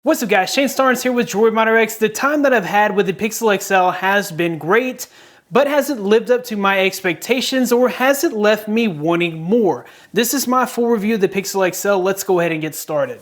What's up guys, Starnes here with Droid Monitor X. The time that I've had with the Pixel XL has been great, but has it lived up to my expectations or has it left me wanting more? This is my full review of the Pixel XL. Let's go ahead and get started.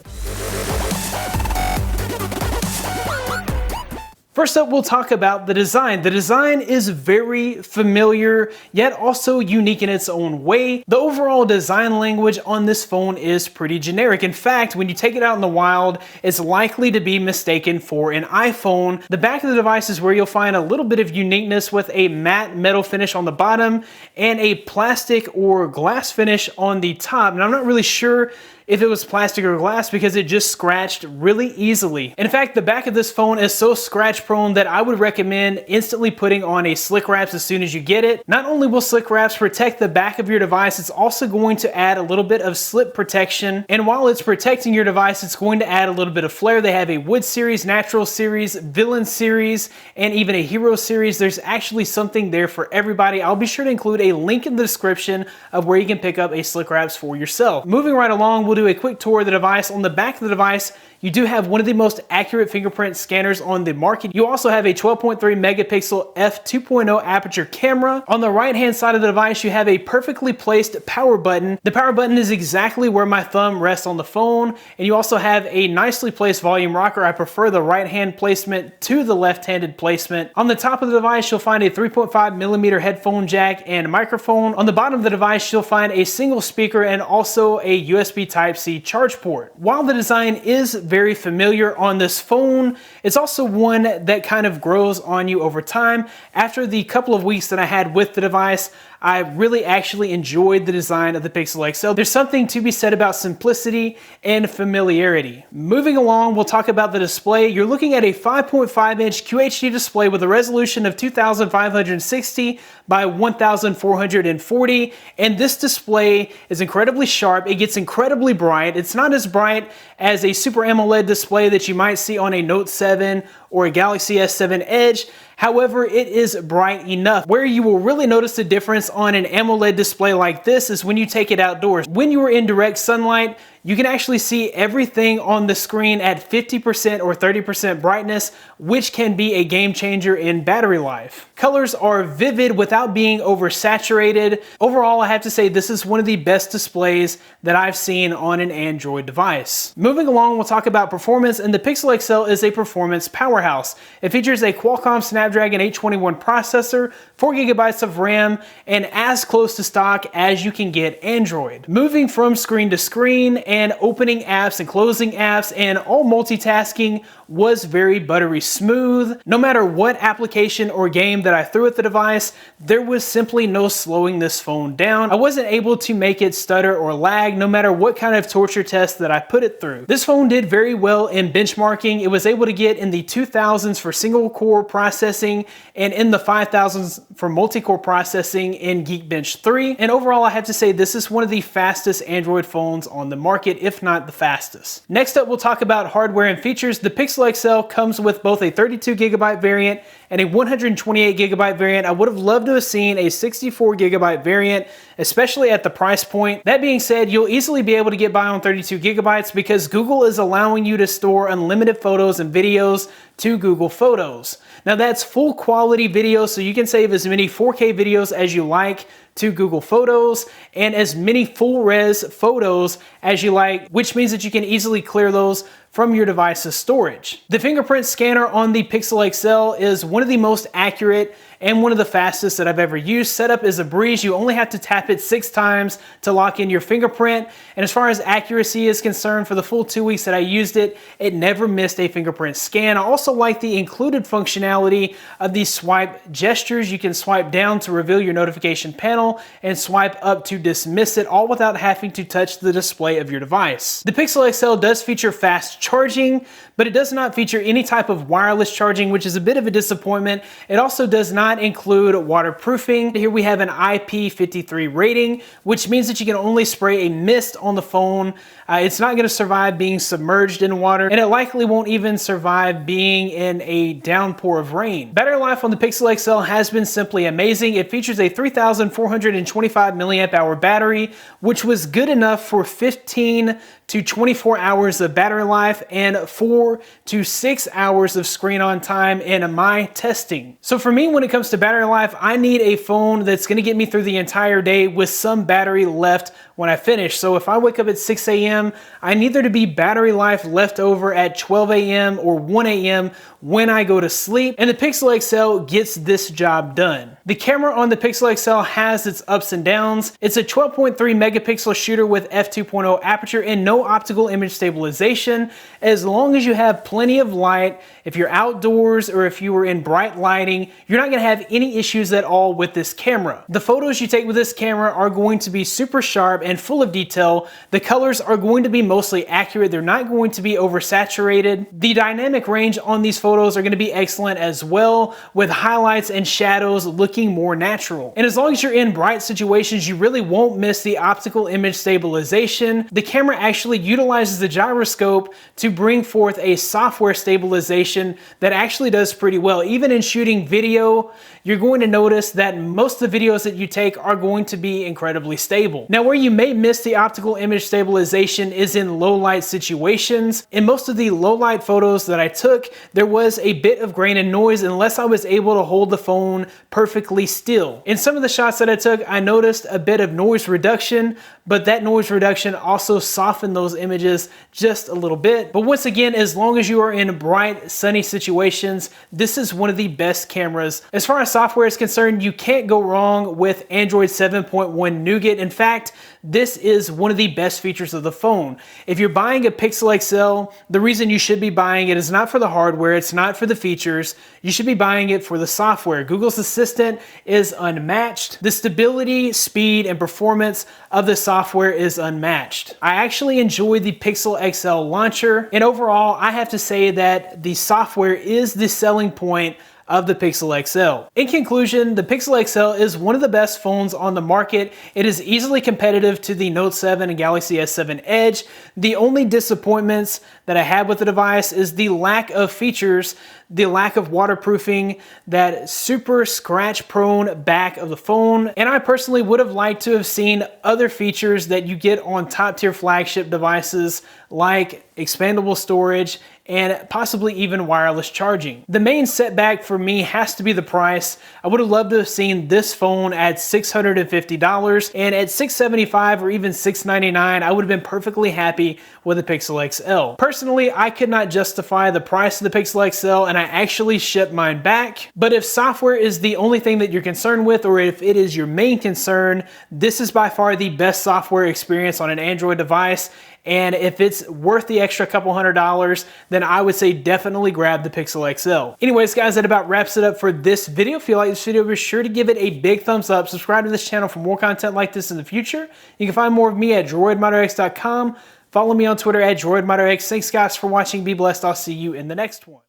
First up, we'll talk about the design. The design is very familiar, yet also unique in its own way. The overall design language on this phone is pretty generic. In fact, when you take it out in the wild, it's likely to be mistaken for an iPhone. The back of the device is where you'll find a little bit of uniqueness with a matte metal finish on the bottom and a plastic or glass finish on the top. And I'm not really sure if it was plastic or glass because it just scratched really easily. In fact, the back of this phone is so scratch prone that I would recommend instantly putting on a slick wraps as soon as you get it. Not only will slick wraps protect the back of your device, it's also going to add a little bit of slip protection. And while it's protecting your device, it's going to add a little bit of flair. They have a wood series, natural series, villain series, and even a hero series. There's actually something there for everybody. I'll be sure to include a link in the description of where you can pick up a slick wraps for yourself. Moving right along, we'll do a quick tour of the device. On the back of the device, you do have one of the most accurate fingerprint scanners on the market. You also have a 12.3 megapixel f2.0 aperture camera. On the right hand side of the device, you have a perfectly placed power button. The power button is exactly where my thumb rests on the phone, and you also have a nicely placed volume rocker. I prefer the right hand placement to the left-handed placement. On the top of the device, you'll find a 3.5 millimeter headphone jack and microphone. On the bottom of the device, you'll find a single speaker and also a USB Type-C charge port. While the design is very familiar on this phone, it's also one that kind of grows on you over time. After the couple of weeks that I had with the device, I really actually enjoyed the design of the Pixel XL. There's something to be said about simplicity and familiarity. Moving along, we'll talk about the display. You're looking at a 5.5 inch QHD display with a resolution of 2560 by 1440, and this display is incredibly sharp. It gets incredibly bright. It's not as bright as a Super AMOLED display that you might see on a Note 7 or a Galaxy S7 Edge. However, it is bright enough. Where you will really notice the difference on an AMOLED display like this is when you take it outdoors. When you are in direct sunlight, you can actually see everything on the screen at 50% or 30% brightness, which can be a game changer in battery life. Colors are vivid without being oversaturated. Overall, I have to say this is one of the best displays that I've seen on an Android device. Moving along, we'll talk about performance, and the Pixel XL is a performance powerhouse. It features a Qualcomm Snapdragon 821 processor, 4 gigabytes of RAM, and as close to stock as you can get Android. Moving from screen to screen and opening apps and closing apps and all multitasking was very buttery smooth. No matter what application or game that I threw at the device, there was simply no slowing this phone down. I wasn't able to make it stutter or lag no matter what kind of torture test that I put it through. This phone did very well in benchmarking. It was able to get in the 2000s for single core processing and in the 5000s for multi-core processing in Geekbench 3. And overall, I have to say this is one of the fastest Android phones on the market, if not the fastest. Next up, we'll talk about hardware and features. The Pixel XL comes with both a 32 gigabyte variant and a 128 gigabyte variant. I would have loved to have seen a 64 gigabyte variant, especially at the price point. That being said, you'll easily be able to get by on 32 gigabytes because Google is allowing you to store unlimited photos and videos to Google Photos. Now that's full quality video, so you can save as many 4K videos as you like to Google Photos and as many full res photos as you like, which means that you can easily clear those from your device's storage. The fingerprint scanner on the Pixel XL is one of the most accurate and one of the fastest that I've ever used. Setup is a breeze. You only have to tap it 6 times to lock in your fingerprint. And as far as accuracy is concerned, for the full 2 weeks that I used it, it never missed a fingerprint scan. I also like the included functionality of these swipe gestures. You can swipe down to reveal your notification panel and swipe up to dismiss it, all without having to touch the display of your device. The Pixel XL does feature fast charging, but it does not feature any type of wireless charging, which is a bit of a disappointment. It also does not include waterproofing. Here we have an IP53 rating, which means that you can only spray a mist on the phone It's not going to survive being submerged in water, and it likely won't even survive being in a downpour of rain. Battery life on the Pixel XL has been simply amazing. It features a 3,425 milliamp hour battery, which was good enough for 15 to 24 hours of battery life and 4 to 6 hours of screen on time in my testing. So for me, when it comes to battery life, I need a phone that's gonna get me through the entire day with some battery left when I finish. So if I wake up at 6 a.m., I need there to be battery life left over at 12 a.m. or 1 a.m. when I go to sleep, and the Pixel XL gets this job done. The camera on the Pixel XL has its ups and downs. It's a 12.3 megapixel shooter with f2.0 aperture and no optical image stabilization. As long as you have plenty of light, if you're outdoors or if you are in bright lighting, you're not gonna have any issues at all with this camera. The photos you take with this camera are going to be super sharp and full of detail. The colors are going to be mostly accurate. They're not going to be oversaturated. The dynamic range on these photos are going to be excellent as well, with highlights and shadows looking more natural. And as long as you're in bright situations, you really won't miss the optical image stabilization. The camera actually utilizes the gyroscope to bring forth a software stabilization that actually does pretty well. Even in shooting video, you're going to notice that most of the videos that you take are going to be incredibly stable. Now, where you may miss the optical image stabilization is in low light situations. In most of the low light photos that I took, there was a bit of grain and noise unless I was able to hold the phone perfectly still. In some of the shots that I took, I noticed a bit of noise reduction, but that noise reduction also softened those images just a little bit. But once again, as long as you are in bright, sunny situations, this is one of the best cameras. As far as software is concerned, you can't go wrong with Android 7.1 Nougat. In fact, this is one of the best features of the phone. If you're buying a Pixel XL, the reason you should be buying it is not for the hardware, it's not for the features. You should be buying it for the software. Google's Assistant is unmatched. The stability, speed, and performance of the software is unmatched. I actually enjoy the Pixel XL launcher, and overall, I have to say that the software is the selling point of the Pixel XL. In conclusion, the Pixel XL is one of the best phones on the market. It is easily competitive to the Note 7 and Galaxy S7 Edge. The only disappointments that I have with the device is the lack of features, the lack of waterproofing, that super scratch prone back of the phone. And I personally would have liked to have seen other features that you get on top tier flagship devices like expandable storage and possibly even wireless charging. The main setback for me has to be the price. I would have loved to have seen this phone at $650, and at $675 or even $699, I would have been perfectly happy with the Pixel XL. Personally, I could not justify the price of the Pixel XL, and I actually shipped mine back. But if software is the only thing that you're concerned with, or if it is your main concern, this is by far the best software experience on an Android device. And if it's worth the extra couple $100, then I would say definitely grab the Pixel XL. Anyways, guys, that about wraps it up for this video. If you like this video, be sure to give it a big thumbs up. Subscribe to this channel for more content like this in the future. You can find more of me at droidmodderx.com. Follow me on Twitter at droidmodderx. Thanks, guys, for watching. Be blessed. I'll see you in the next one.